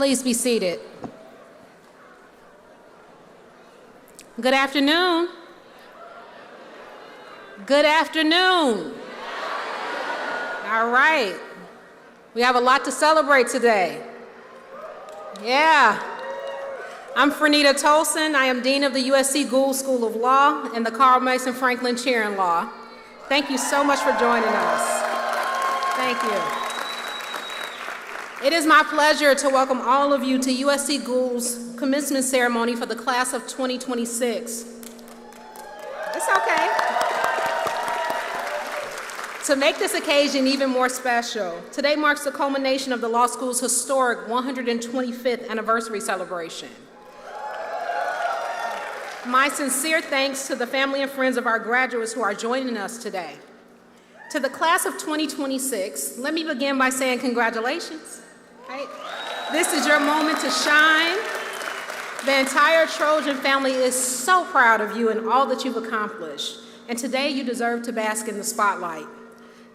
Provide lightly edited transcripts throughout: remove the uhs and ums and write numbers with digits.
Please be seated. Good afternoon. Good afternoon. All right. We have a lot to celebrate today. Yeah. I'm Fernita Tolson. I am Dean of the USC Gould School of Law and the Carl Mason Franklin Chair in Law. Thank you so much for joining us. Thank you. It is my pleasure to welcome all of you to USC Gould's commencement ceremony for the class of 2026. It's okay. To make this occasion even more special, today marks the culmination of the law school's historic 125th anniversary celebration. My sincere thanks to the family and friends of our graduates who are joining us today. To the class of 2026, let me begin by saying congratulations. Right? This is your moment to shine. The entire Trojan family is so proud of you and all that you've accomplished, and today you deserve to bask in the spotlight.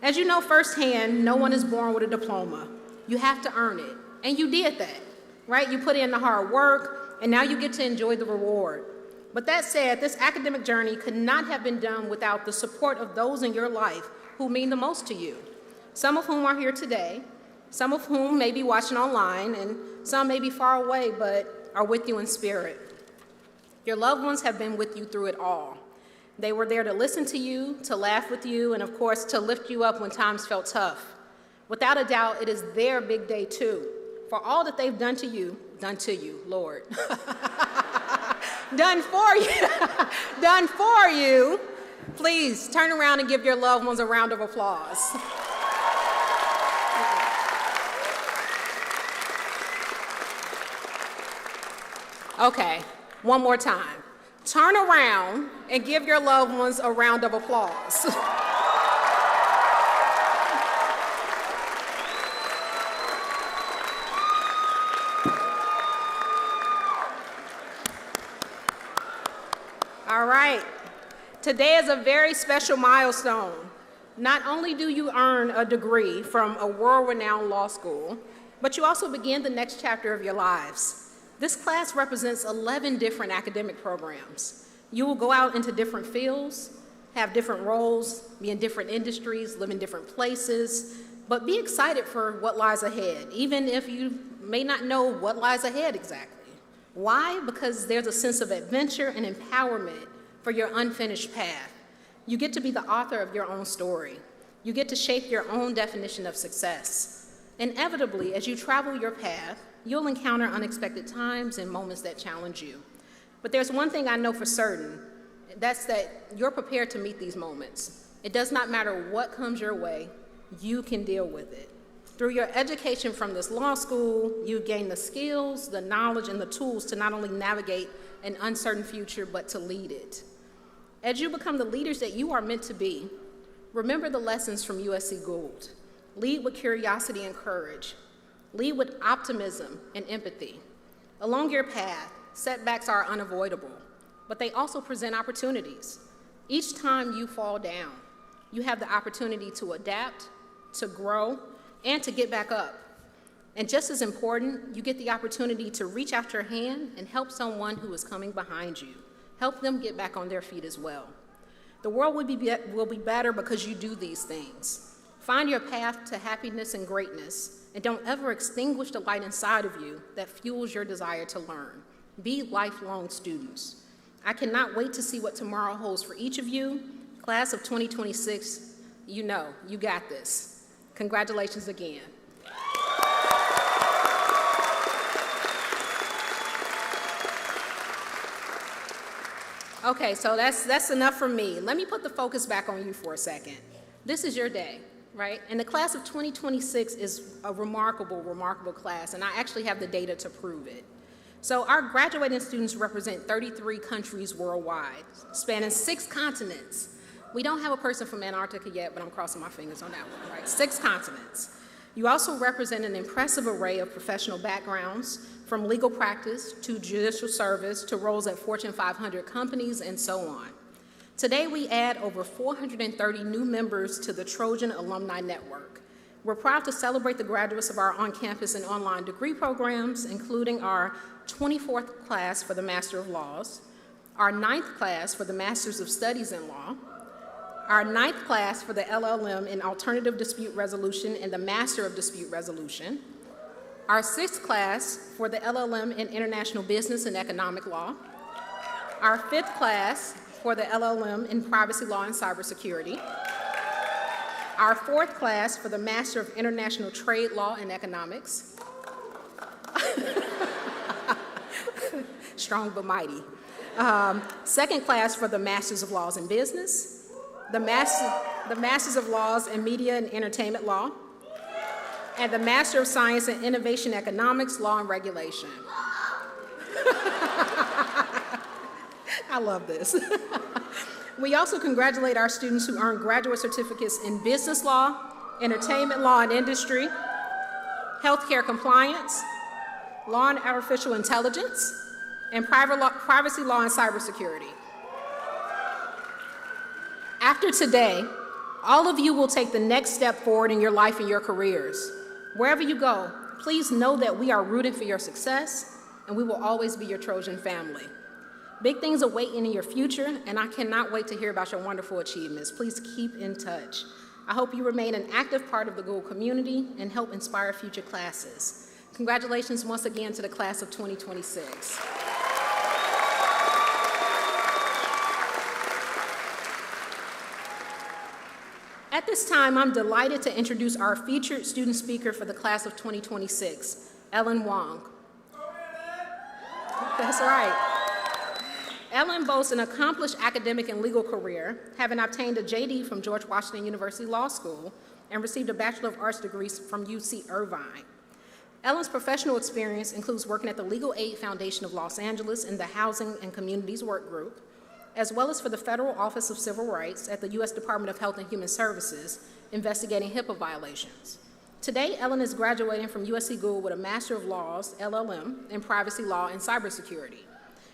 As you know firsthand, no one is born with a diploma. You have to earn it, and you did that, right? You put in the hard work, and now you get to enjoy the reward. But that said, this academic journey could not have been done without the support of those in your life who mean the most to you, some of whom are here today, some of whom may be watching online, and some may be far away but are with you in spirit. Your loved ones have been with you through it all. They were there to listen to you, to laugh with you, and of course, to lift you up when times felt tough. Without a doubt, it is their big day too, for all that they've done to you, Lord. Done for you. Please turn around and give your loved ones a round of applause. Okay, one more time. Turn around and give your loved ones a round of applause. All right. Today is a very special milestone. Not only do you earn a degree from a world-renowned law school, but you also begin the next chapter of your lives. This class represents 11 different academic programs. You will go out into different fields, have different roles, be in different industries, live in different places, but be excited for what lies ahead, even if you may not know what lies ahead exactly. Why? Because there's a sense of adventure and empowerment for your unfinished path. You get to be the author of your own story. You get to shape your own definition of success. Inevitably, as you travel your path, you'll encounter unexpected times and moments that challenge you. But there's one thing I know for certain, that's that you're prepared to meet these moments. It does not matter what comes your way, you can deal with it. Through your education from this law school, you gain the skills, the knowledge, and the tools to not only navigate an uncertain future, but to lead it. As you become the leaders that you are meant to be, remember the lessons from USC Gould. Lead with curiosity and courage. Lead with optimism and empathy. Along your path, setbacks are unavoidable, but they also present opportunities. Each time you fall down, you have the opportunity to adapt, to grow, and to get back up. And just as important, you get the opportunity to reach out your hand and help someone who is coming behind you. Help them get back on their feet as well. The world will be better because you do these things. Find your path to happiness and greatness, and don't ever extinguish the light inside of you that fuels your desire to learn. Be lifelong students. I cannot wait to see what tomorrow holds for each of you. Class of 2026, you know, you got this. Congratulations again. Okay, so that's enough from me. Let me put the focus back on you for a second. This is your day, right? And the class of 2026 is a remarkable, remarkable class, and I actually have the data to prove it. So our graduating students represent 33 countries worldwide, spanning 6 continents. We don't have a person from Antarctica yet, but I'm crossing my fingers on that one, right? 6 continents. You also represent an impressive array of professional backgrounds, from legal practice to judicial service to roles at Fortune 500 companies and so on. Today we add over 430 new members to the Trojan Alumni Network. We're proud to celebrate the graduates of our on-campus and online degree programs, including our 24th class for the Master of Laws, our 9th class for the Masters of Studies in Law, our 9th class for the LLM in Alternative Dispute Resolution and the Master of Dispute Resolution, our 6th class for the LLM in International Business and Economic Law, our 5th class for the LLM in Privacy Law and Cybersecurity, our 4th class for the Master of International Trade Law and Economics, strong but mighty, 2nd class for the Masters of Laws in Business, the Masters of Laws in Media and Entertainment Law, and the Master of Science in Innovation Economics, Law and Regulation. I love this. We also congratulate our students who earned graduate certificates in business law, entertainment law and industry, healthcare compliance, law and artificial intelligence, and privacy law and cybersecurity. After today, all of you will take the next step forward in your life and your careers. Wherever you go, please know that we are rooting for your success, and we will always be your Trojan family. Big things await in your future, and I cannot wait to hear about your wonderful achievements. Please keep in touch. I hope you remain an active part of the Gould community and help inspire future classes. Congratulations once again to the class of 2026. At this time, I'm delighted to introduce our featured student speaker for the class of 2026, Ellen Wong. That's right. Ellen boasts an accomplished academic and legal career, having obtained a JD from George Washington University Law School and received a Bachelor of Arts degree from UC Irvine. Ellen's professional experience includes working at the Legal Aid Foundation of Los Angeles in the Housing and Communities Work Group, as well as for the Federal Office of Civil Rights at the U.S. Department of Health and Human Services, investigating HIPAA violations. Today, Ellen is graduating from USC Gould with a Master of Laws, LLM, in Privacy Law and Cybersecurity.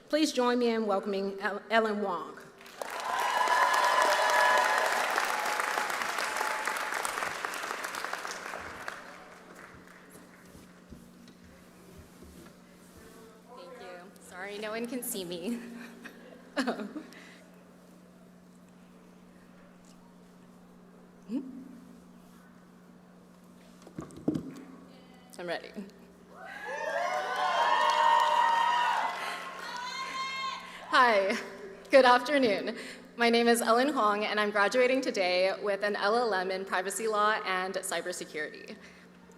Please join me in welcoming Ellen Wong. Thank you. Sorry, no one can see me. I'm ready. Hi, good afternoon. My name is Ellen Huang, and I'm graduating today with an LLM in Privacy Law and Cybersecurity.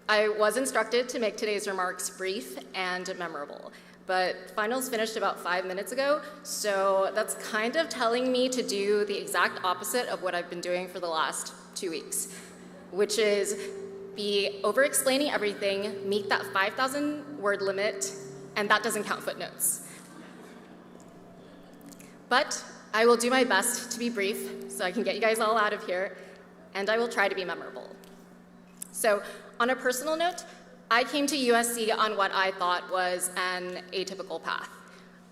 I was instructed to make today's remarks brief and memorable, but finals finished about 5 minutes ago, so that's kind of telling me to do the exact opposite of what I've been doing for the last 2 weeks, which is be over-explaining everything, meet that 5,000 word limit, and that doesn't count footnotes. But I will do my best to be brief so I can get you guys all out of here, and I will try to be memorable. So on a personal note, I came to USC on what I thought was an atypical path.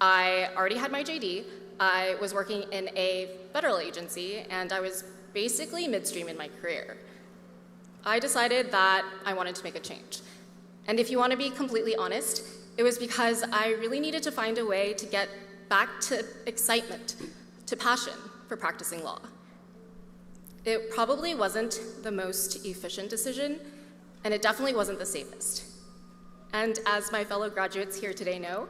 I already had my JD, I was working in a federal agency, and I was basically midstream in my career. I decided that I wanted to make a change. And if you want to be completely honest, it was because I really needed to find a way to get back to excitement, to passion for practicing law. It probably wasn't the most efficient decision, and it definitely wasn't the safest. And as my fellow graduates here today know,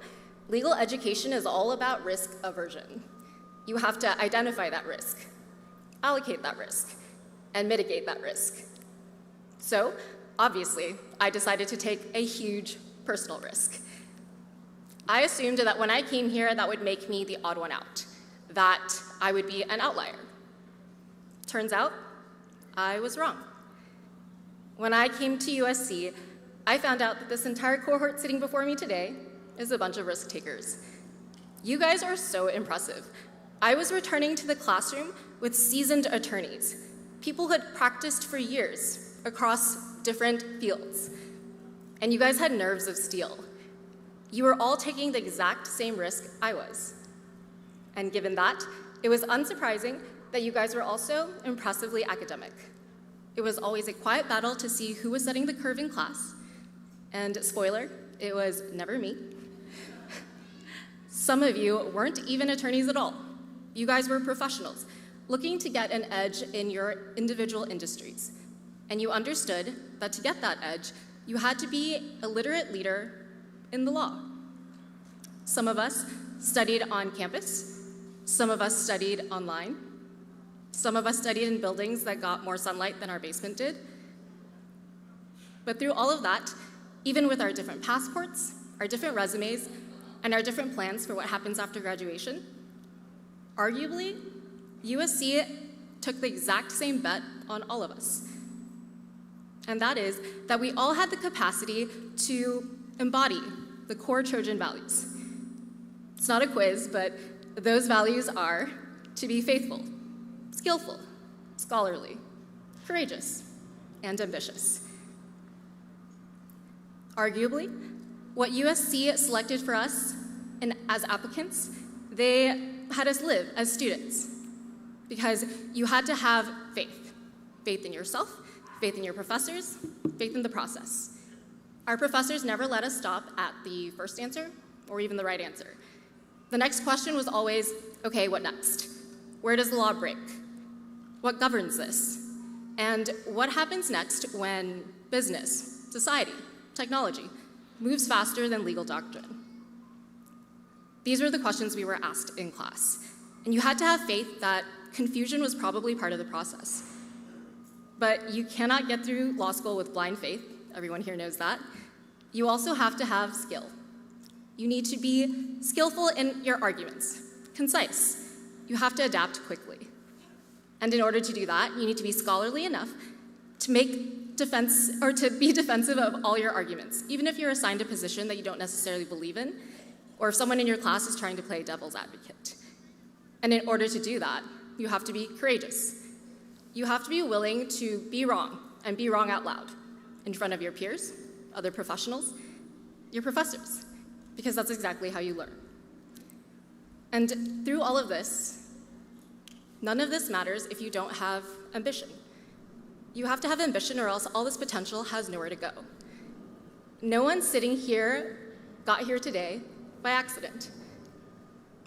legal education is all about risk aversion. You have to identify that risk, allocate that risk, and mitigate that risk. So, obviously, I decided to take a huge personal risk. I assumed that when I came here, that would make me the odd one out, that I would be an outlier. Turns out, I was wrong. When I came to USC, I found out that this entire cohort sitting before me today is a bunch of risk takers. You guys are so impressive. I was returning to the classroom with seasoned attorneys, people who had practiced for years across different fields. And you guys had nerves of steel. You were all taking the exact same risk I was. And given that, it was unsurprising that you guys were also impressively academic. It was always a quiet battle to see who was setting the curve in class. And spoiler, it was never me. Some of you weren't even attorneys at all. You guys were professionals, looking to get an edge in your individual industries. And you understood that to get that edge, you had to be a literate leader in the law. Some of us studied on campus. Some of us studied online. Some of us studied in buildings that got more sunlight than our basement did. But through all of that, even with our different passports, our different resumes, and our different plans for what happens after graduation, arguably, USC took the exact same bet on all of us. And that is that we all had the capacity to embody the core Trojan values. It's not a quiz, but those values are to be faithful, skillful, scholarly, courageous, and ambitious. Arguably, what USC selected for us as applicants, they had us live as students, because you had to have faith. Faith in yourself, faith in your professors, faith in the process. Our professors never let us stop at the first answer or even the right answer. The next question was always, okay, what next? Where does the law break? What governs this? And what happens next when business, society, technology moves faster than legal doctrine? These were the questions we were asked in class. And you had to have faith that confusion was probably part of the process. But you cannot get through law school with blind faith. Everyone here knows that. You also have to have skill. You need to be skillful in your arguments, concise. You have to adapt quickly. And in order to do that, you need to be scholarly enough to make defense, or to be defensive of all your arguments, even if you're assigned a position that you don't necessarily believe in, or if someone in your class is trying to play devil's advocate. And in order to do that, you have to be courageous. You have to be willing to be wrong, and be wrong out loud, in front of your peers, other professionals, your professors, because that's exactly how you learn. And through all of this, none of this matters if you don't have ambition. You have to have ambition, or else all this potential has nowhere to go. No one sitting here got here today by accident.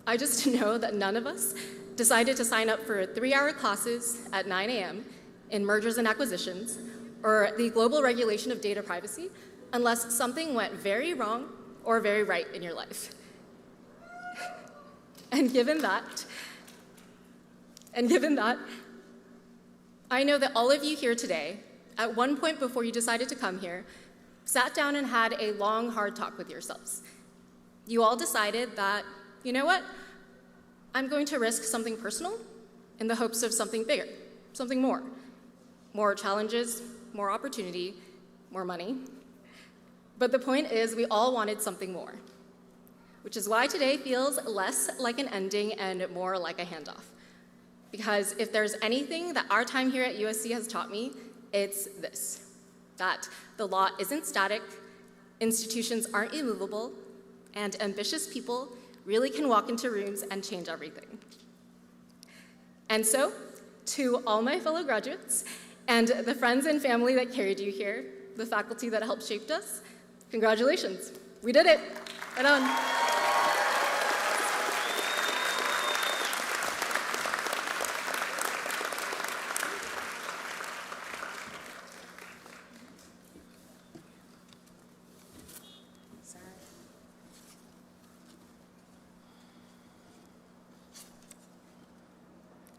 I just know that none of us decided to sign up for 3-hour classes at 9 a.m. in mergers and acquisitions, or the global regulation of data privacy, unless something went very wrong or very right in your life. And given that, I know that all of you here today, at one point before you decided to come here, sat down and had a long, hard talk with yourselves. You all decided that, you know what? I'm going to risk something personal in the hopes of something bigger, something more. More challenges, more opportunity, more money. But the point is, we all wanted something more, which is why today feels less like an ending and more like a handoff. Because if there's anything that our time here at USC has taught me, it's this: that the law isn't static, institutions aren't immovable, and ambitious people really can walk into rooms and change everything. And so, to all my fellow graduates, and the friends and family that carried you here, the faculty that helped shape us, congratulations. We did it. Right on.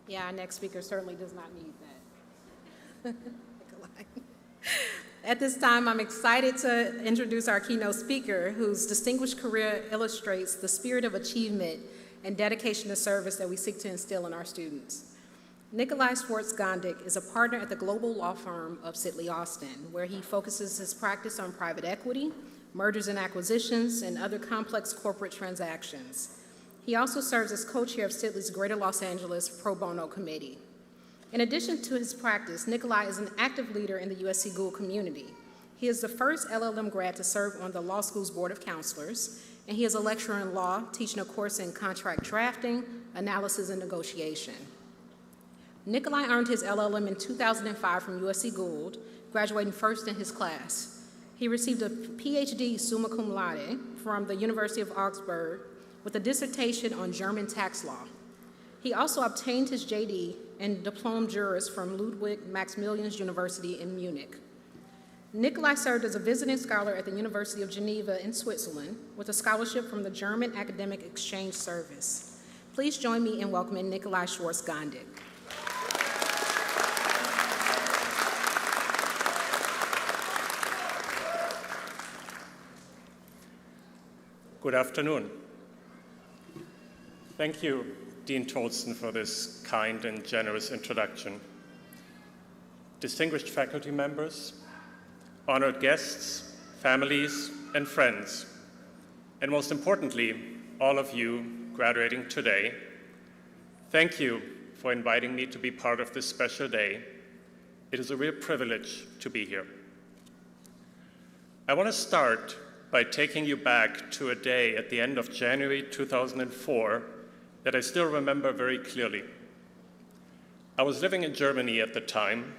Yeah, our next speaker certainly does not need that. At this time, I'm excited to introduce our keynote speaker, whose distinguished career illustrates the spirit of achievement and dedication to service that we seek to instill in our students. Nikolai Schwartz-Gondik is a partner at the global law firm of Sidley Austin, where he focuses his practice on private equity, mergers and acquisitions, and other complex corporate transactions. He also serves as co-chair of Sidley's Greater Los Angeles Pro Bono Committee. In addition to his practice, Nikolai is an active leader in the USC Gould community. He is the first LLM grad to serve on the law school's Board of Counselors, and he is a lecturer in law, teaching a course in contract drafting, analysis, and negotiation. Nikolai earned his LLM in 2005 from USC Gould, graduating first in his class. He received a PhD summa cum laude from the University of Augsburg with a dissertation on German tax law. He also obtained his JD and diploma juris from Ludwig Maximilians University in Munich. Nikolai served as a visiting scholar at the University of Geneva in Switzerland with a scholarship from the German Academic Exchange Service. Please join me in welcoming Nikolai Schwartz-Gondik. Good afternoon. Thank you, Dean Tolson, for this kind and generous introduction. Distinguished faculty members, honored guests, families, and friends, and most importantly, all of you graduating today, thank you for inviting me to be part of this special day. It is a real privilege to be here. I want to start by taking you back to a day at the end of January 2004 that I still remember very clearly. I was living in Germany at the time.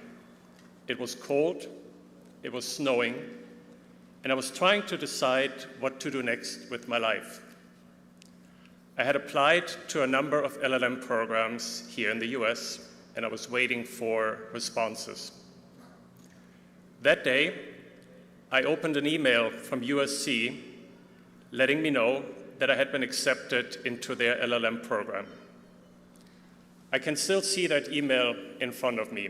It was cold, it was snowing, and I was trying to decide what to do next with my life. I had applied to a number of LLM programs here in the US, and I was waiting for responses. That day, I opened an email from USC letting me know that I had been accepted into their LLM program. I can still see that email in front of me.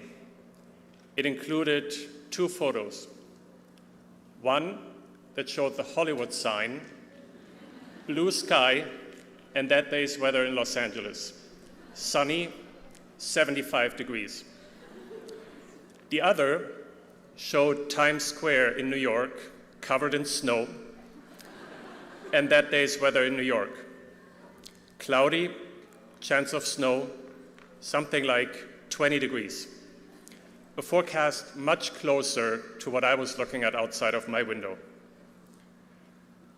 It included 2 photos. One that showed the Hollywood sign, blue sky, and that day's weather in Los Angeles. Sunny, 75 degrees. The other showed Times Square in New York, covered in snow, and that day's weather in New York. Cloudy, chance of snow, something like 20 degrees. A forecast much closer to what I was looking at outside of my window.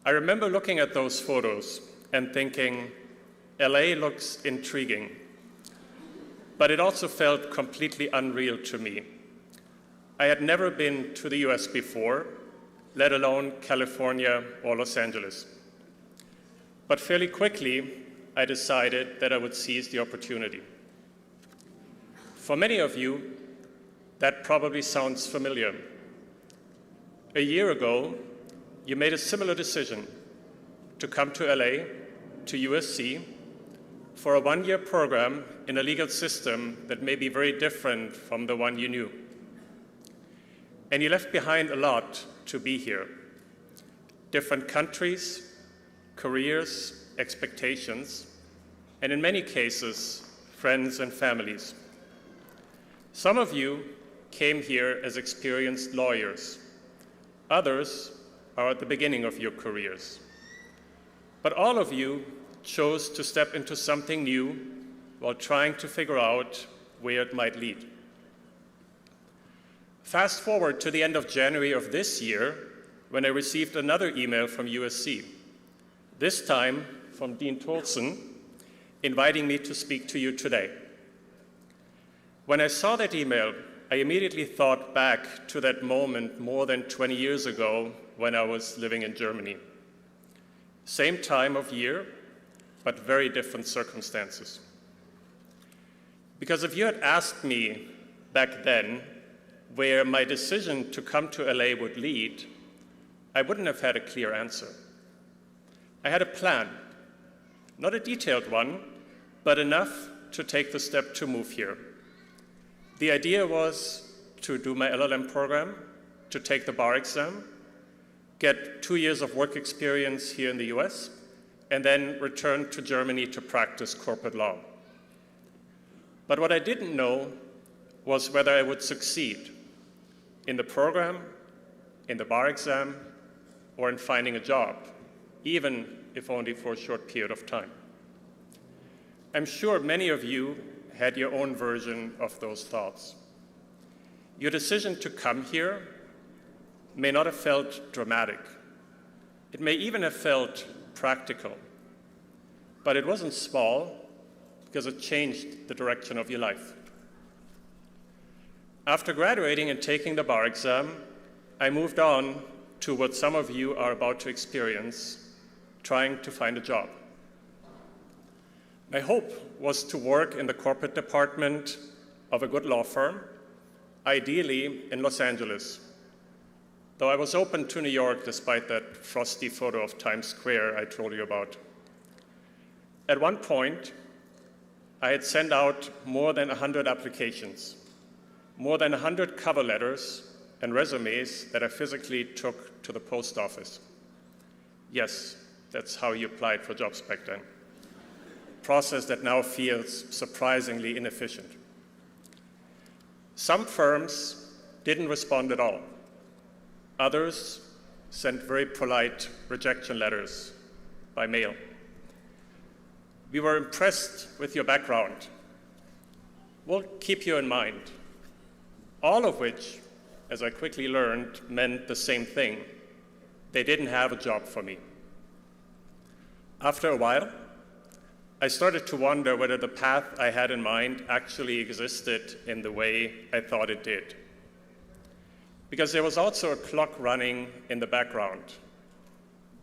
I remember looking at those photos and thinking, LA looks intriguing, but it also felt completely unreal to me. I had never been to the US before, let alone California or Los Angeles. But fairly quickly, I decided that I would seize the opportunity. For many of you, that probably sounds familiar. A year ago, you made a similar decision to come to LA, to USC, for a 1-year program in a legal system that may be very different from the one you knew. And you left behind a lot to be here. Different countries, careers, expectations, and in many cases, friends and families. Some of you came here as experienced lawyers. Others are at the beginning of your careers. But all of you chose to step into something new while trying to figure out where it might lead. Fast forward to the end of January of this year, when I received another email from USC, this time from Dean Tolson, inviting me to speak to you today. When I saw that email, I immediately thought back to that moment more than 20 years ago when I was living in Germany. Same time of year, but very different circumstances. Because if you had asked me back then where my decision to come to LA would lead, I wouldn't have had a clear answer. I had a plan, not a detailed one, but enough to take the step to move here. The idea was to do my LLM program, to take the bar exam, get 2 years of work experience here in the US, and then return to Germany to practice corporate law. But what I didn't know was whether I would succeed in the program, in the bar exam, or in finding a job, even if only for a short period of time. I'm sure many of you had your own version of those thoughts. Your decision to come here may not have felt dramatic. It may even have felt practical. But it wasn't small because it changed the direction of your life. After graduating and taking the bar exam, I moved on to what some of you are about to experience, trying to find a job. My hope was to work in the corporate department of a good law firm, ideally in Los Angeles, though I was open to New York despite that frosty photo of Times Square I told you about. At one point, I had sent out more than 100 applications, more than 100 cover letters and resumes that I physically took to the post office. Yes, that's how you applied for jobs back then. Process that now feels surprisingly inefficient. Some firms didn't respond at all. Others sent very polite rejection letters by mail. We were impressed with your background. We'll keep you in mind. All of which, as I quickly learned, meant the same thing. They didn't have a job for me. After a while, I started to wonder whether the path I had in mind actually existed in the way I thought it did. Because there was also a clock running in the background,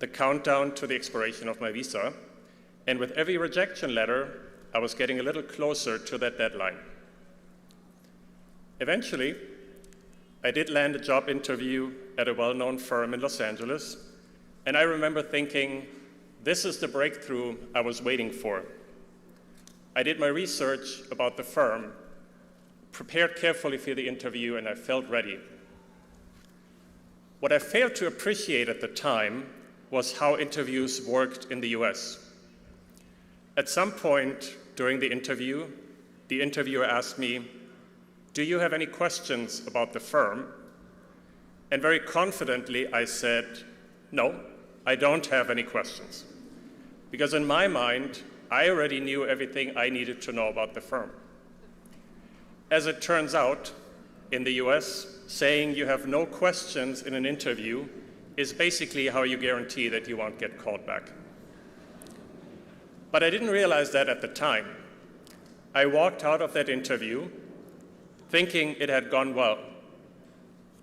the countdown to the expiration of my visa, and with every rejection letter, I was getting a little closer to that deadline. Eventually, I did land a job interview at a well-known firm in Los Angeles, and I remember thinking, this is the breakthrough I was waiting for. I did my research about the firm, prepared carefully for the interview, and I felt ready. What I failed to appreciate at the time was how interviews worked in the US. At some point during the interviewer asked me, "Do you have any questions about the firm?" And very confidently I said, "No, I don't have any questions." Because in my mind, I already knew everything I needed to know about the firm. As it turns out, in the US, saying you have no questions in an interview is basically how you guarantee that you won't get called back. But I didn't realize that at the time. I walked out of that interview thinking it had gone well.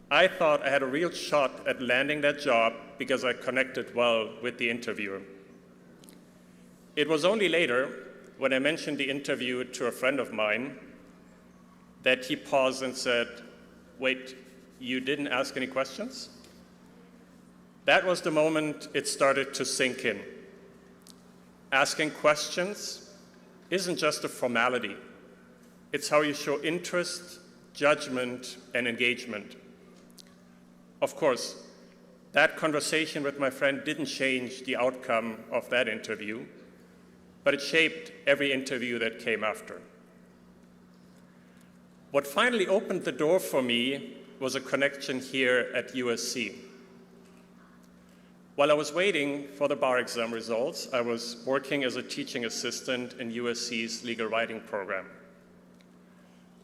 I thought I had a real shot at landing that job because I connected well with the interviewer. It was only later, when I mentioned the interview to a friend of mine, that he paused and said, "Wait, you didn't ask any questions?" That was the moment it started to sink in. Asking questions isn't just a formality. It's how you show interest, judgment, and engagement. Of course, that conversation with my friend didn't change the outcome of that interview, but it shaped every interview that came after. What finally opened the door for me was a connection here at USC. While I was waiting for the bar exam results, I was working as a teaching assistant in USC's legal writing program.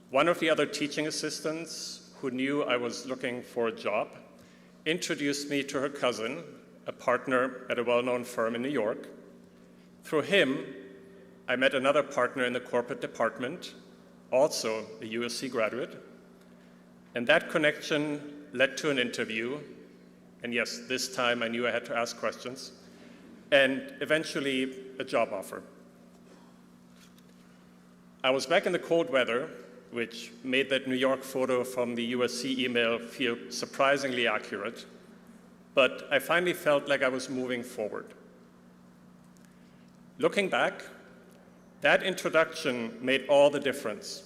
One of the other teaching assistants who knew I was looking for a job introduced me to her cousin, a partner at a well-known firm in New York. Through him, I met another partner in the corporate department, also a USC graduate, and that connection led to an interview. And yes, this time I knew I had to ask questions, and eventually a job offer. I was back in the cold weather, which made that New York photo from the USC email feel surprisingly accurate, but I finally felt like I was moving forward. Looking back, that introduction made all the difference.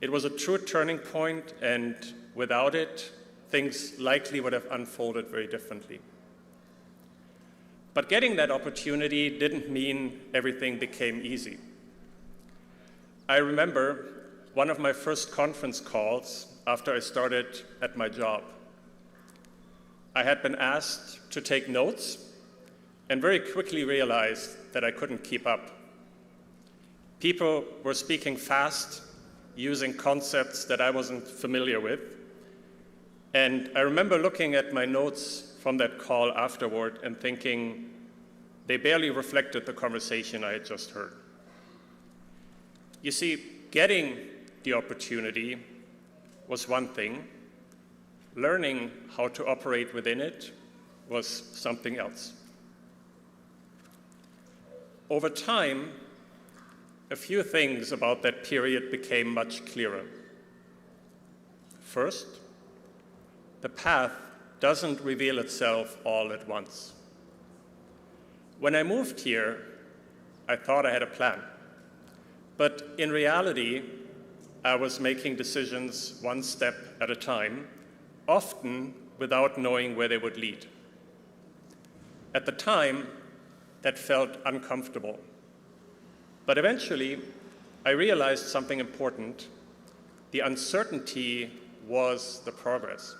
It was a true turning point, and without it, things likely would have unfolded very differently. But getting that opportunity didn't mean everything became easy. I remember one of my first conference calls after I started at my job. I had been asked to take notes and very quickly realized that I couldn't keep up. People were speaking fast, using concepts that I wasn't familiar with. And I remember looking at my notes from that call afterward and thinking they barely reflected the conversation I had just heard. You see, getting the opportunity was one thing. Learning how to operate within it was something else. Over time, a few things about that period became much clearer. First, the path doesn't reveal itself all at once. When I moved here, I thought I had a plan. But in reality, I was making decisions one step at a time, often without knowing where they would lead. At the time, that felt uncomfortable. But eventually, I realized something important. The uncertainty was the progress.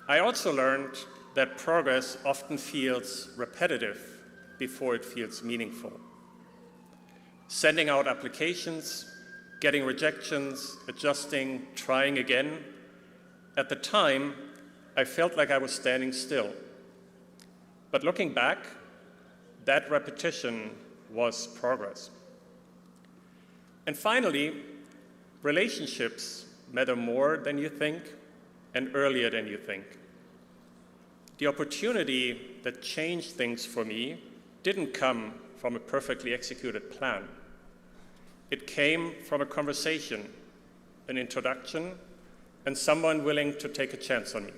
I also learned that progress often feels repetitive before it feels meaningful. Sending out applications, getting rejections, adjusting, trying again. At the time, I felt like I was standing still. But looking back, that repetition was progress. And finally, relationships matter more than you think and earlier than you think. The opportunity that changed things for me didn't come from a perfectly executed plan. It came from a conversation, an introduction, and someone willing to take a chance on me.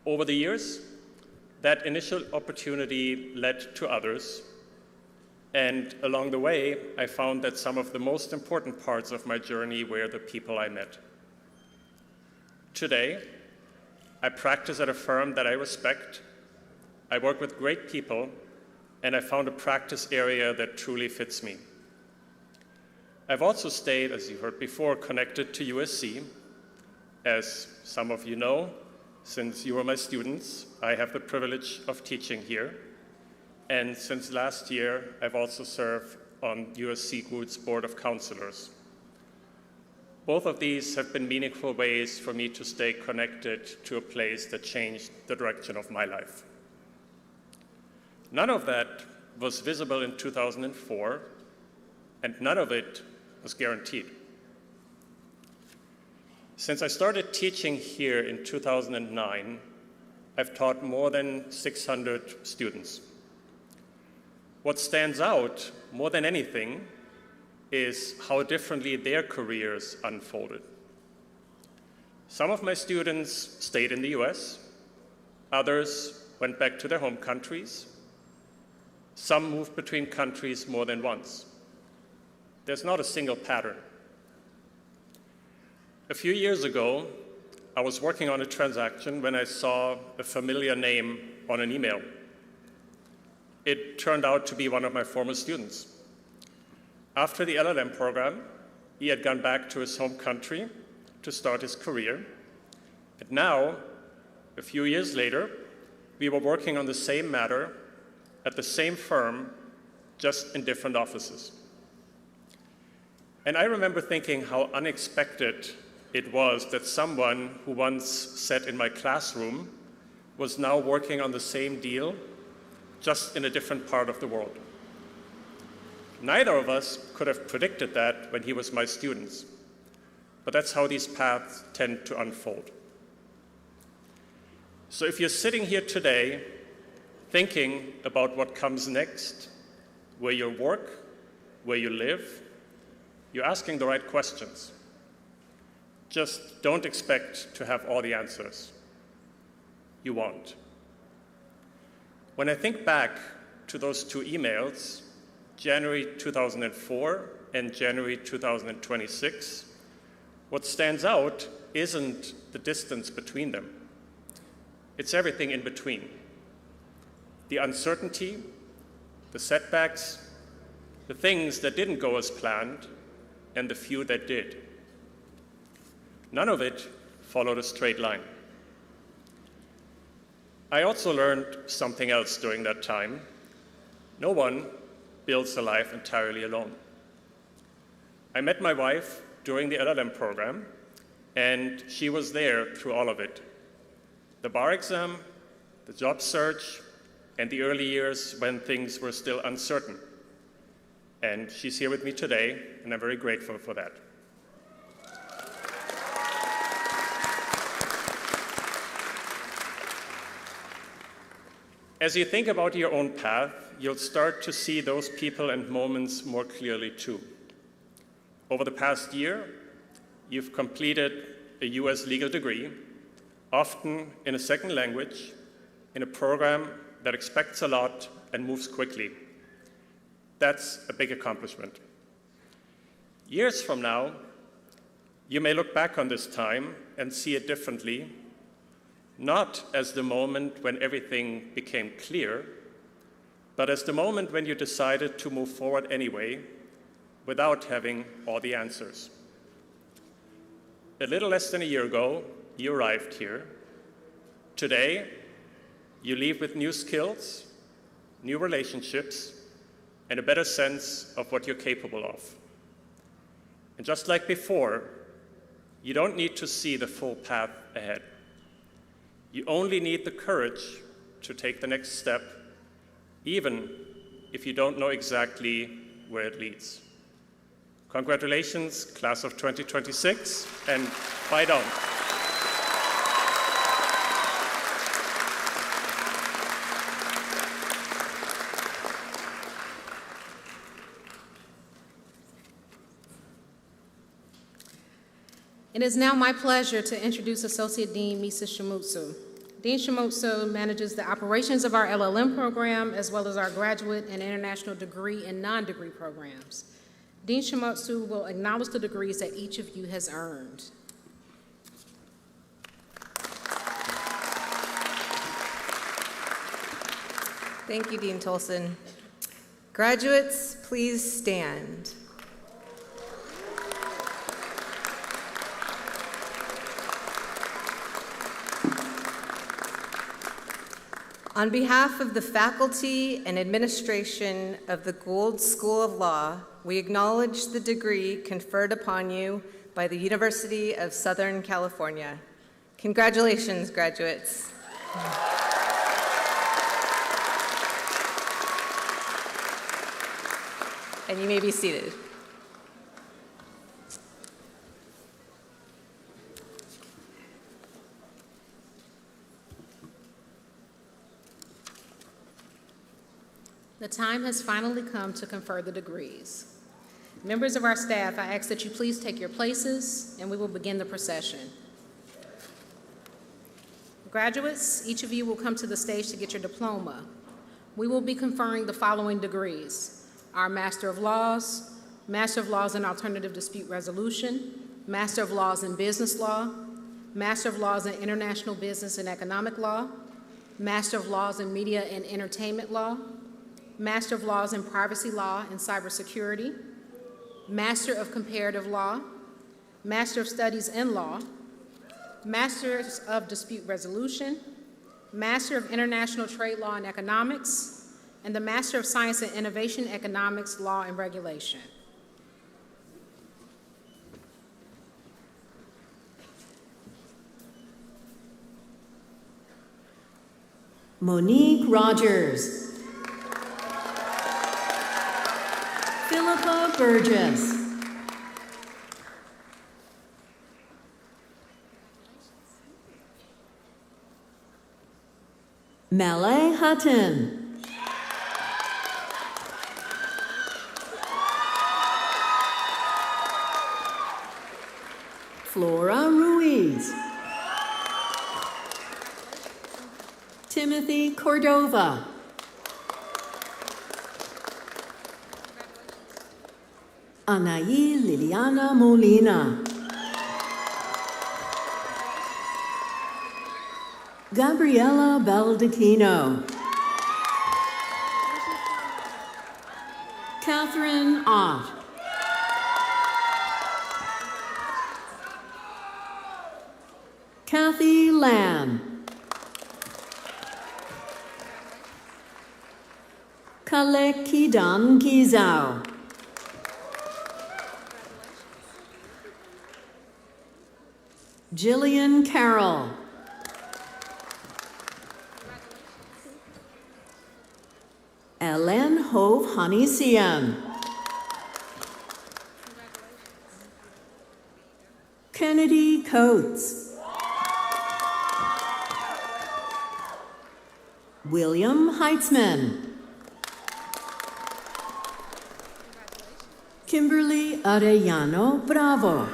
Over the years, that initial opportunity led to others, and along the way, I found that some of the most important parts of my journey were the people I met. Today, I practice at a firm that I respect, I work with great people, and I found a practice area that truly fits me. I've also stayed, as you heard before, connected to USC. As some of you know, since you were my students, I have the privilege of teaching here. And since last year, I've also served on USC Gould's Board of Counselors. Both of these have been meaningful ways for me to stay connected to a place that changed the direction of my life. None of that was visible in 2004, and none of it was guaranteed. Since I started teaching here in 2009, I've taught more than 600 students. What stands out more than anything is how differently their careers unfolded. Some of my students stayed in the US, others went back to their home countries, some moved between countries more than once. There's not a single pattern. A few years ago, I was working on a transaction when I saw a familiar name on an email. It turned out to be one of my former students. After the LLM program, he had gone back to his home country to start his career. And now, a few years later, we were working on the same matter at the same firm, just in different offices. And I remember thinking how unexpected it was that someone who once sat in my classroom was now working on the same deal, just in a different part of the world. Neither of us could have predicted that when he was my student, but that's how these paths tend to unfold. So if you're sitting here today thinking about what comes next, where you work, where you live, you're asking the right questions. Just don't expect to have all the answers. You won't. When I think back to those two emails, January 2004 and January 2026, what stands out isn't the distance between them. It's everything in between. The uncertainty, the setbacks, the things that didn't go as planned, and the few that did. None of it followed a straight line. I also learned something else during that time. No one builds a life entirely alone. I met my wife during the LLM program, and she was there through all of it. The bar exam, the job search, and the early years when things were still uncertain. And she's here with me today, and I'm very grateful for that. As you think about your own path, you'll start to see those people and moments more clearly too. Over the past year, you've completed a US legal degree, often in a second language, in a program that expects a lot and moves quickly. That's a big accomplishment. Years from now, you may look back on this time and see it differently, not as the moment when everything became clear, but as the moment when you decided to move forward anyway, without having all the answers. A little less than a year ago, you arrived here. Today, you leave with new skills, new relationships, and a better sense of what you're capable of. And just like before, you don't need to see the full path ahead. You only need the courage to take the next step, even if you don't know exactly where it leads. Congratulations, class of 2026, and bye down. It is now my pleasure to introduce Associate Dean Misa Shimutsu. Dean Shimutsu manages the operations of our LLM program, as well as our graduate and international degree and non-degree programs. Dean Shimutsu will acknowledge the degrees that each of you has earned. Thank you, Dean Tolson. Graduates, please stand. On behalf of the faculty and administration of the Gould School of Law, we acknowledge the degree conferred upon you by the University of Southern California. Congratulations, graduates. And you may be seated. The time has finally come to confer the degrees. Members of our staff, I ask that you please take your places, and we will begin the procession. Graduates, each of you will come to the stage to get your diploma. We will be conferring the following degrees: our Master of Laws in Alternative Dispute Resolution, Master of Laws in Business Law, Master of Laws in International Business and Economic Law, Master of Laws in Media and Entertainment Law, Master of Laws in Privacy Law and Cybersecurity, Master of Comparative Law, Master of Studies in Law, Masters of Dispute Resolution, Master of International Trade Law and Economics, and the Master of Science and Innovation Economics, Law and Regulation. Monique Rogers. Philippa Burgess. Malay Hutton. Flora Ruiz. Timothy Cordova. Anaí Liliana Molina. Gabriela Baldacchino. Catherine Ott. Kathy Lamb. Kalekidan Kizao. Jillian Carroll. Ellen Hove Hanisian. Kennedy Coates. William Heitzman. Kimberly Arellano Bravo.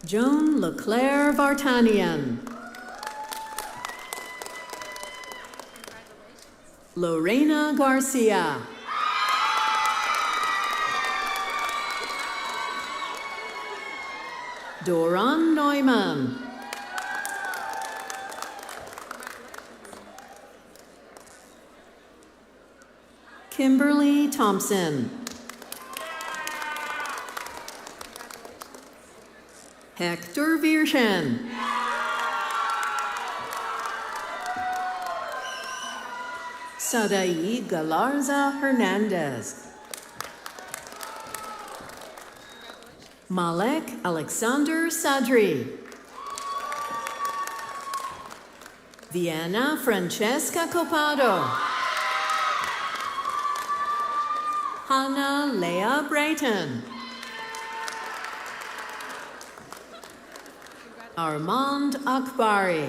Joan Leclerc Vartanian. Lorena Garcia. Doron Neumann. Kimberly Thompson. Hector Virshen. Sadai Galarza Hernandez. Malek Alexander Sadri. Vienna Francesca Copado. Hannah Leah Brayton. Armand Akbari.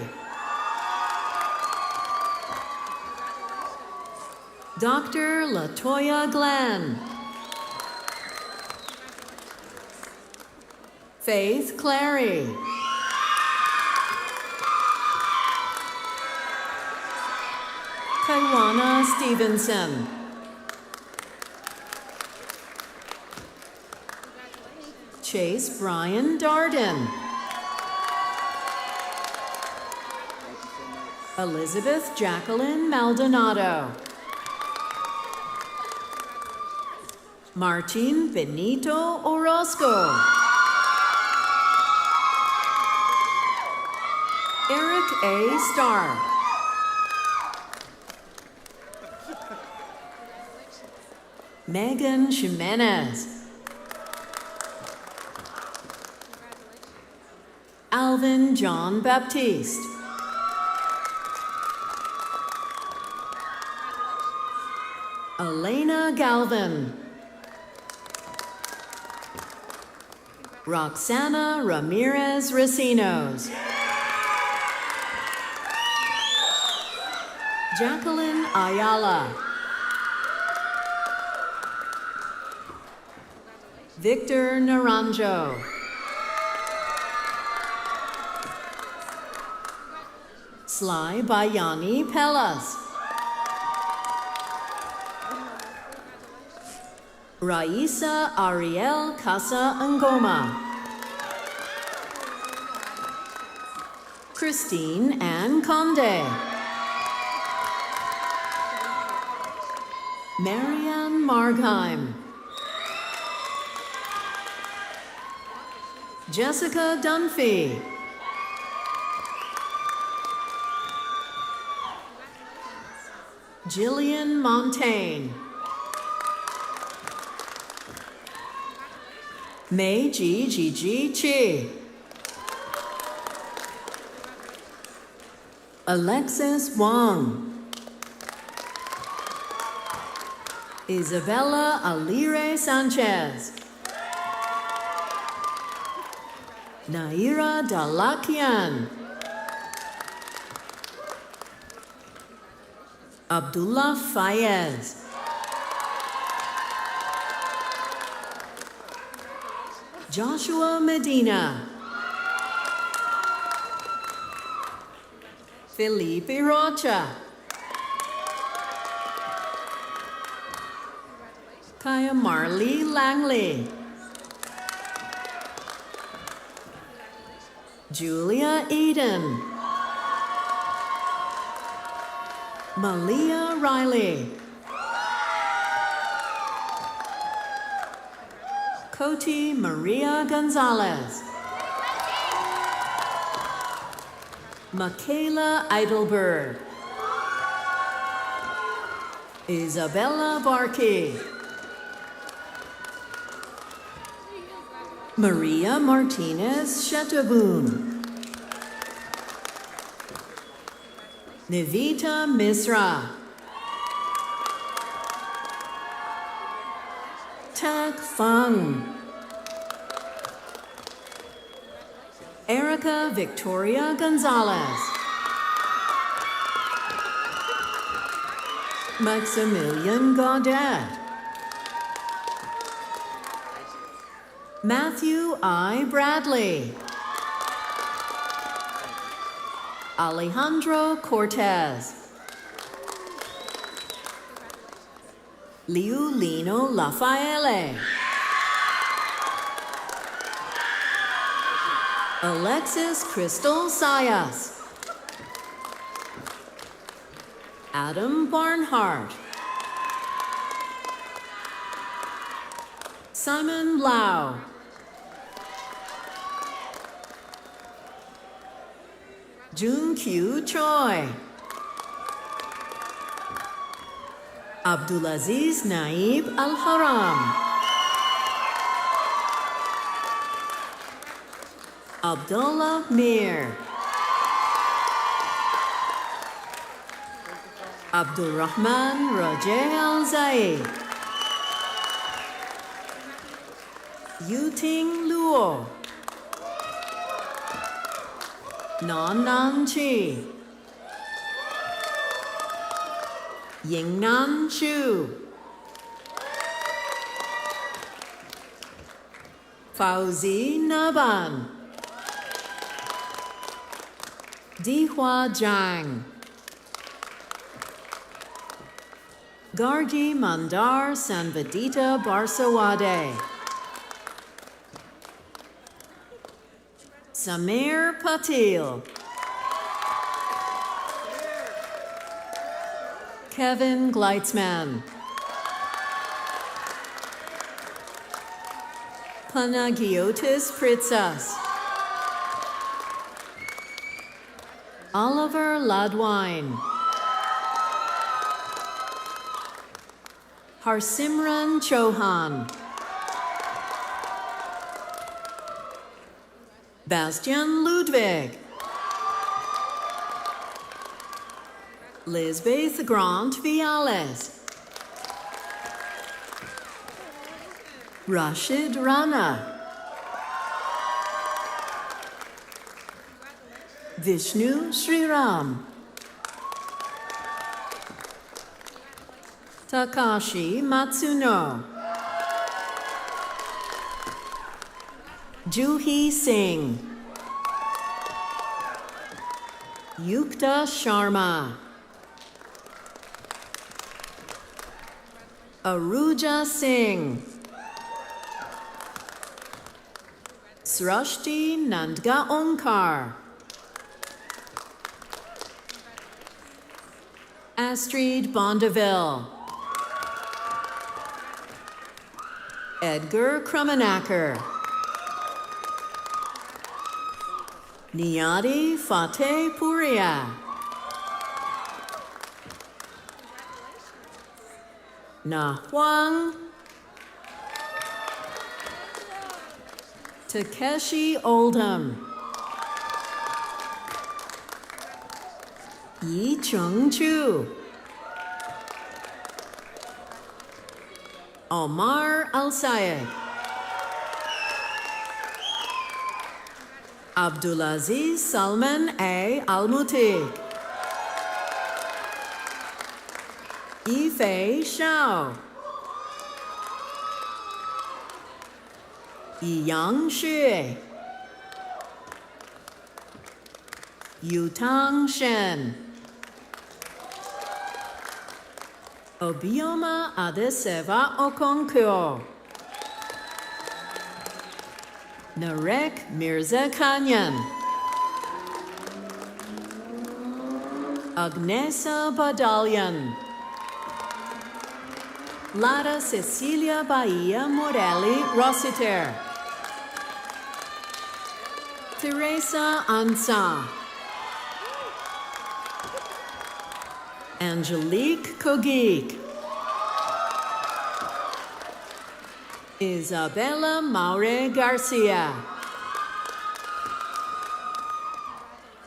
Dr. Latoya Glenn. Faith Clary. Kaiwana Stevenson. Chase Brian Darden. Elizabeth Jacqueline Maldonado. Martin Benito Orozco. Eric A. Starr. Megan Jimenez. Alvin John Baptiste. Elena Galvin. Roxana Ramirez Racinos. Jacqueline Ayala. Victor Naranjo. Sly Bayani Pellas. Raisa Ariel Casa Ngoma. Christine Ann Conde. Marianne Margheim. Jessica Dunphy. Jillian Montaigne. Mei Ji Chi. Alexis Wang. Isabella Alire Sanchez. Naira Dalakian. Abdullah Fayez. Joshua Medina. Felipe Rocha. Kaya Marley Langley. Julia Eden. Malia Riley. Koti Maria Gonzalez. Michaela Eidelberg. Isabella Barkey. Maria Martinez Chateauboon. Nivita Misra. Tak Fang. Erica Victoria Gonzalez. Maximilian Gaudet. Matthew I. Bradley. Alejandro Cortez. Liulino Lafaele. Alexis Crystal Sayas. Adam Barnhart. Simon Lau. Jun Q Choi. Abdulaziz Naib Al-Haram. Abdullah Mir. Abdulrahman Rajeh Al-Zaid. Yuting Luo. Non Nan Chi. Yingnan Chu. Fauzi Naban. Dihua Zhang. Gargi Mandar Sanvadita Barsawade. Samir Patil. Kevin Gleitzman. Panagiotis Pritsas. Oliver Ladwine. Harsimran Chauhan. Bastian Ludwig. Lisbeth Grant Viales. Rashid Rana. Vishnu Sriram. Takashi Matsuno. Juhi Singh. Yukta Sharma. Aruja Singh. Srashti Nandga Onkar. Astrid Bondeville. Edgar Krummenacker. Niyati Fateh Puria. Na Huang. Takeshi Oldham. Yi Chung Chu. Omar Al-Sayed. Abdulaziz Salman A. Al-Mutik. Yifei Shao. Yiyang Xue. Yutang Shen. Obioma Adeseva Okonkyo. Narek Mirza Kanyan. Agnesa Badalian. Lara Cecilia Bahia Morelli Rossiter. Teresa Ansa. Angelique Kogik. Isabella Maure Garcia.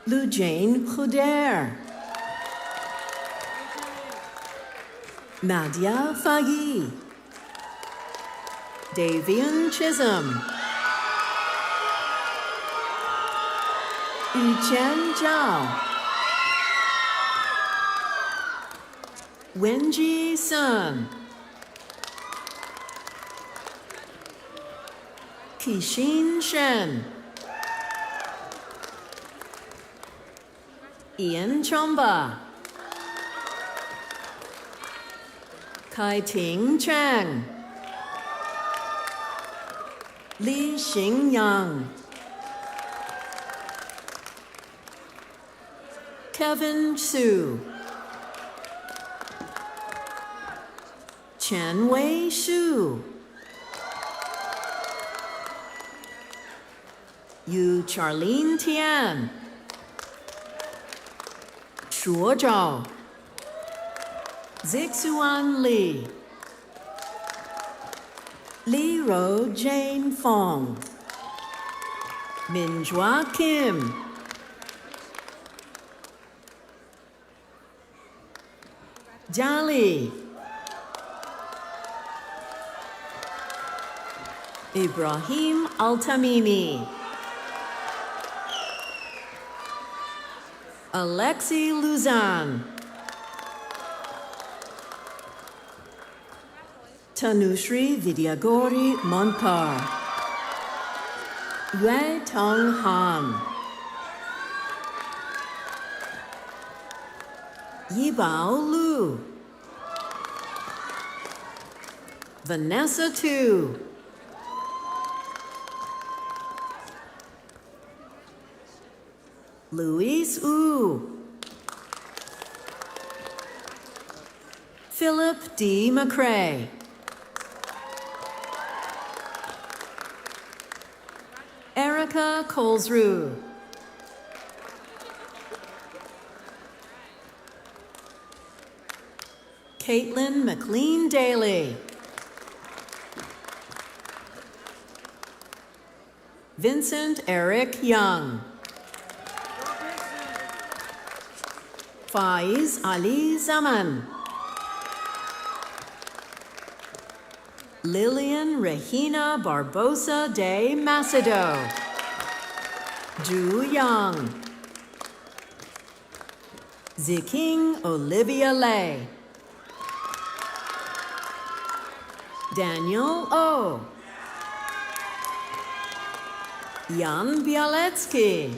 Lujane Khuder. Nadia Faghi. Davian Chisholm. Yuqian Zhao, Wenji Sun, Qixin Shen, Ian Chomba, Kai-Ting Chang, Li Xingyang, Kevin Su, Chen Wei Shu, Yu Charlene Tian, Shuo Zhao, Zixuan Li, Li Ro Jane Fong, Minjua Kim, Jali, Ibrahim Al-Tamimi, Alexi Luzan, Tanushri Vidyagori Monkar, Yue Tong Han, Yibao Lu, Vanessa Tu, Luis Wu, Philip D. McCrae, Erica Colesrue, Caitlin McLean Daly, Vincent Eric Young, Faiz Ali Zaman, Lillian Regina Barbosa de Macedo, Zhu Yang, Ziking Olivia Lei, Daniel O, Jan Bialetsky,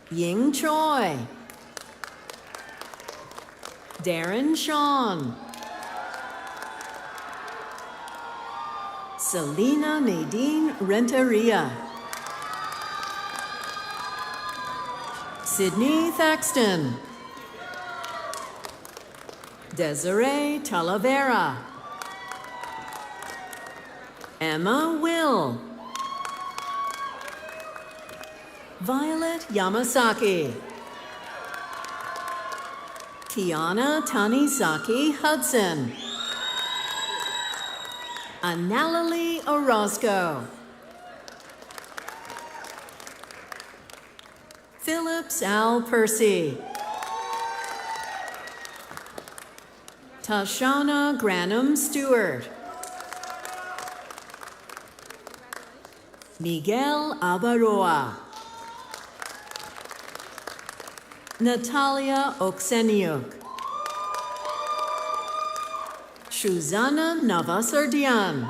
Ying Choi, Darren Sean, Selena Nadine Renteria, Sydney Thaxton, Desiree Talavera, Emma Will, Violet Yamasaki, Kiana Tanisaki Hudson, Analali Orozco, Phillips Al Percy, Tashana Granum Stewart, Miguel Abaroa, Natalia Okseniuk, Shuzana Navasardian,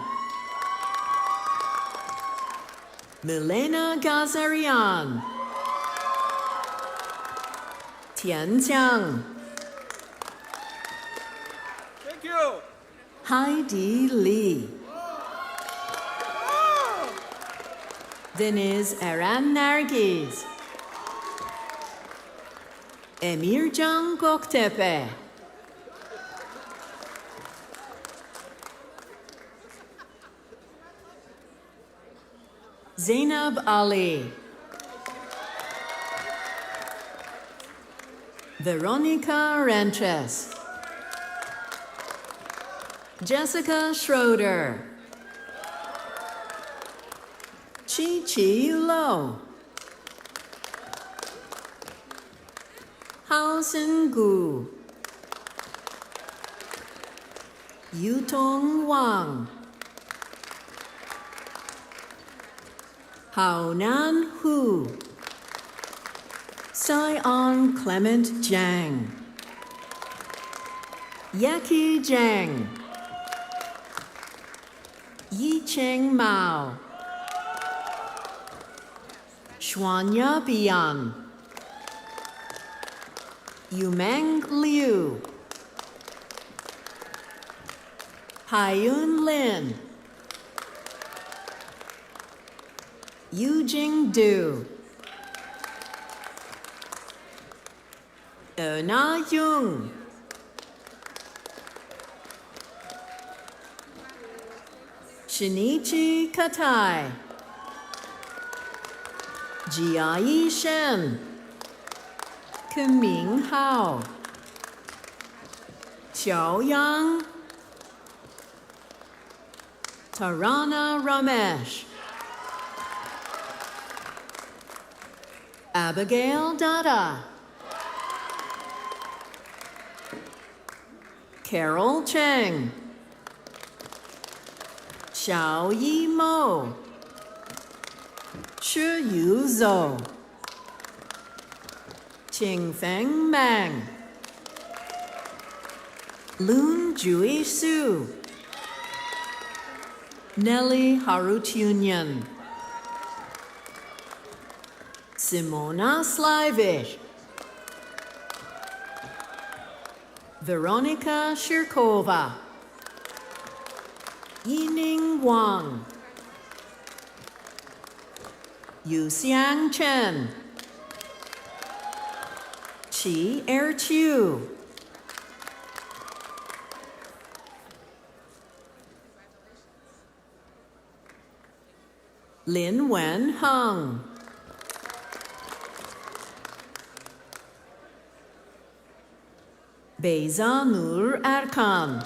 Milena Gazarian, Tian Jiang, Thank you. Heidi Lee, Deniz Eren Nergiz, Emircan Göktepe, Zainab Ali, Veronica Renches, Jessica Schroeder, Chi Chi Lo, Hao Sin Gu, Yutong Wang, Hao Nan Hu. Sion Clement Jiang. Yaki Jiang. Yi Cheng Mao. Xuanya Bian. Yumeng Liu. Haiyun Lin. Yujing Du. Na Yung. Shinichi Katai. Jiayi Shen. Keming Hao. Qiao Yang. Tarana Ramesh. Abigail Dada. Carol Cheng. Xiao Yi Mo. Shi Yu Zhou. Qing Feng Mang. Lun Jui Su. Nelly Harutunian. Simona Slavich. Veronica Shirkova. Yining Wang. Yuxiang Chen. Qi Erqiu. Lin Wen Hung. Beyza Nur Erkan.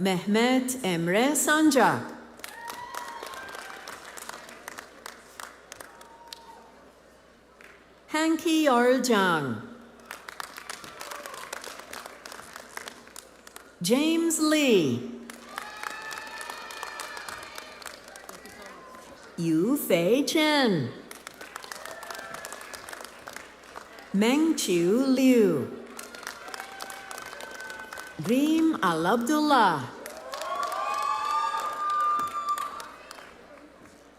Mehmet Emre Sancak. Hanki Arjang. James Lee. Yu Fei Chen. Meng Chiu Liu. Dream Al Abdullah.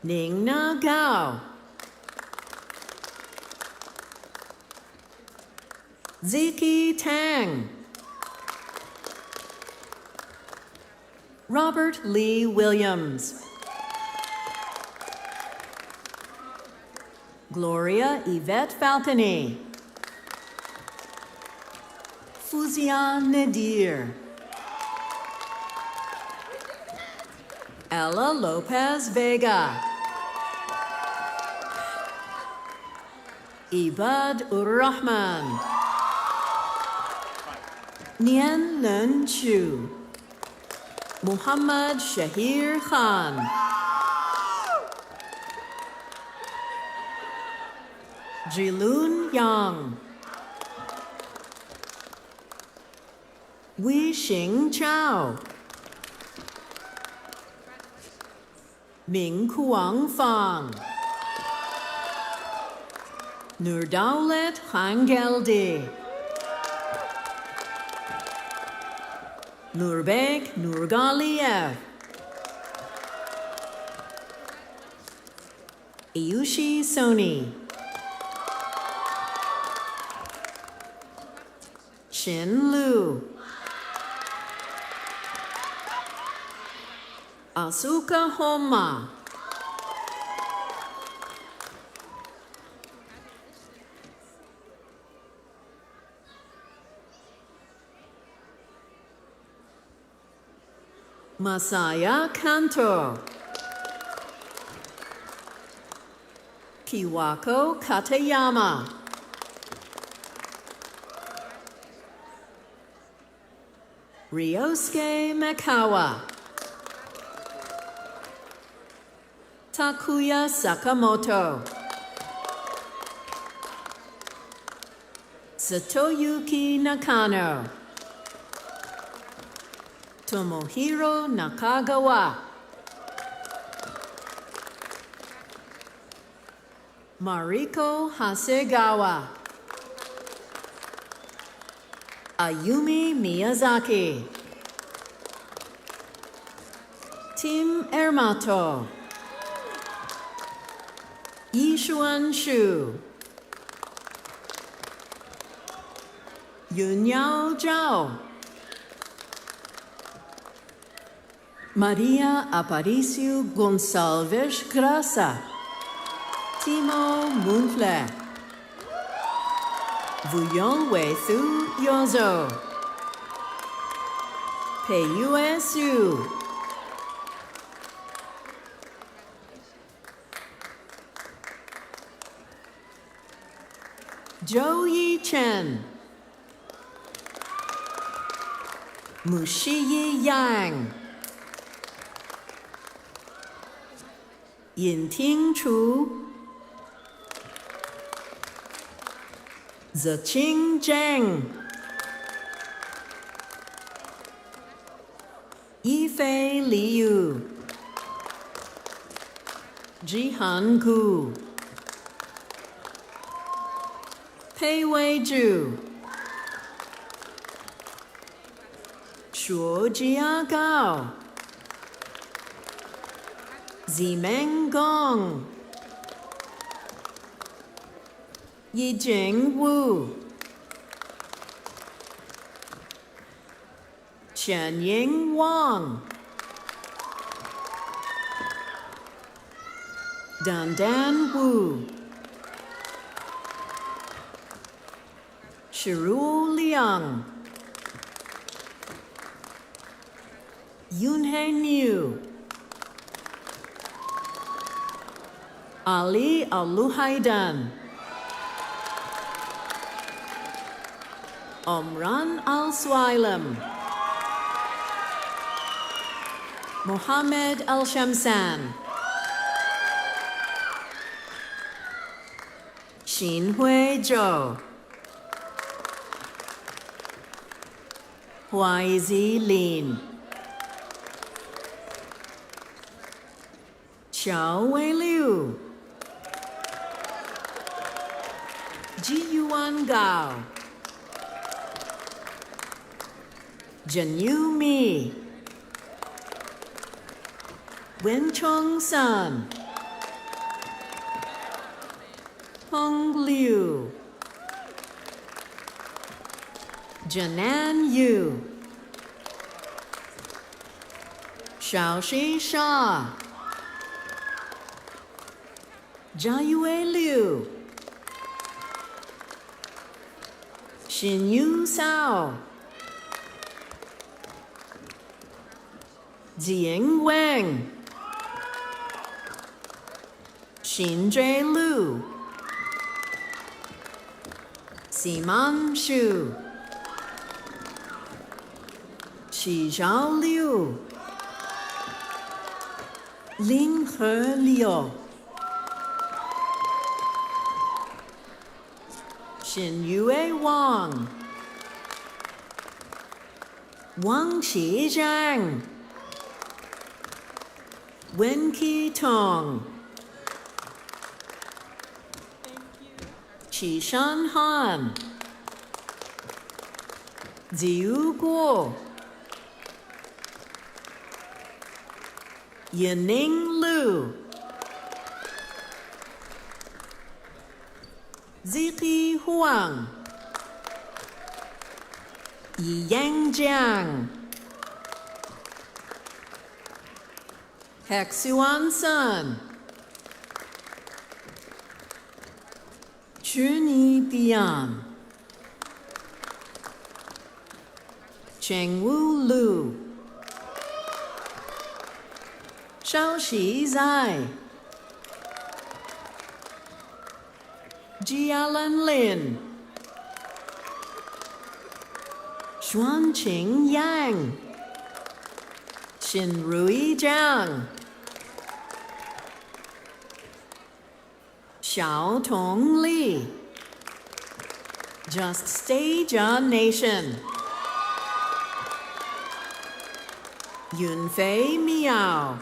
Ning Na Gao. Ziki Tang. Robert Lee Williams. Gloria Yvette Falcone. Fuzia Nadir. Ella Lopez Vega. Ibad Ur-Rahman. Nian Lun Chu. Muhammad Shahir Khan. Jilun Yang. Wei Xing Chao. Ming Kuang Fang. Nurdaulet Hangeldi. Nurbek Nurgaliev. Ayushi Soni. Shin Lu. Asuka Homa. Masaya Kanto. Kiwako Katayama. Ryosuke Makawa. Takuya Sakamoto. Satoyuki Nakano. Tomohiro Nakagawa. Mariko Hasegawa. Ayumi Miyazaki. Tim Ermato. Yishuan Shu. Yunyao Zhao. Maria Aparicio Gonçalves Graça. Timo Muntle. Vuyon Wei Thu Yozo. Peiyue Su. Zhou Yi Chen. Mushiyi Yang. Yinting Chu. Zeching Zheng. Yifei Liu. Jihan Gu. Pei Wei Zhu. Shuo Jia Gao. Zimeng Gong. Yijing Wu. Qianying Wang. Dandan Wu. Shiru Liang. Yunhei Niu. Ali Al-Luhaidan. Omran Al-Swailem. Mohammed Al-Shamsan. Xinhui Zhou. Huaizi Lin. Xiao Wei Liu. Jiyuan Gao. Zhenyu Mi. Wenchong San. Hong Liu. Janan Yu. Xiaoxi Sha. Jiayue Liu. Xinyu Sao. Jiying Wang. Xinzhui Lu. Siman Shu. Xizhao Liu. Ling He Liu. Xinyue Wang. Wang Qizhang. Wenqi Tong. Qishan Han. Ziyu Guo. Yining Lu. Ziqi Huang. Yiyang Jiang. Hexuan Sun. Chuni Bian. Chengwu Lu. Shaoxi Zai. Jialan Lin. Xuanqing Yang. Xinrui Zhang. Xiao Tong Li. Just Stage on Nation. Yunfei Miao,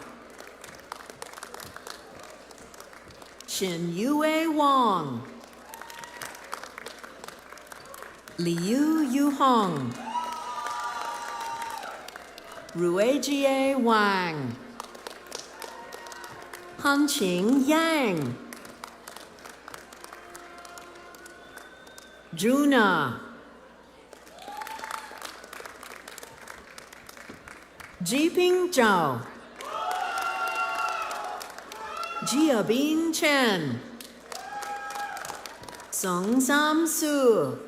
Shen Yue Wang, Liu Yuhong, Ruijie Wang, Hanqing Yang, Juna, Jiping Zhao, Jiabin Chen, Song Sam Su,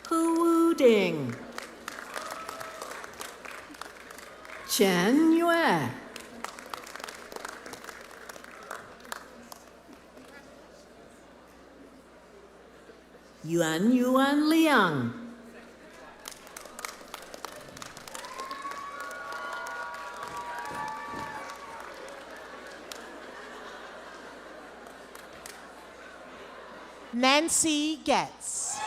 Hu Wu Ding, Chen Yue, Yuan Liang, Nancy Getz.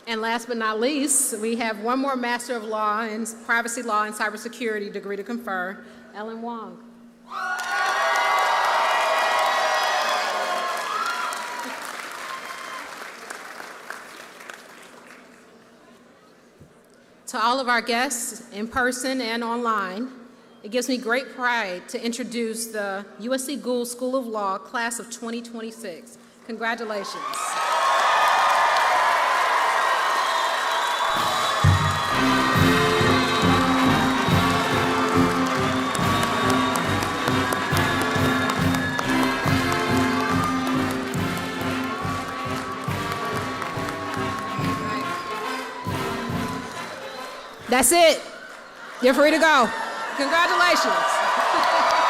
And last but not least, we have one more Master of Law in Privacy Law and Cybersecurity degree to confer, Ellen Wong. To all of our guests, in person and online, it gives me great pride to introduce the USC Gould School of Law class of 2026. Congratulations. That's it. You're free to go. Congratulations.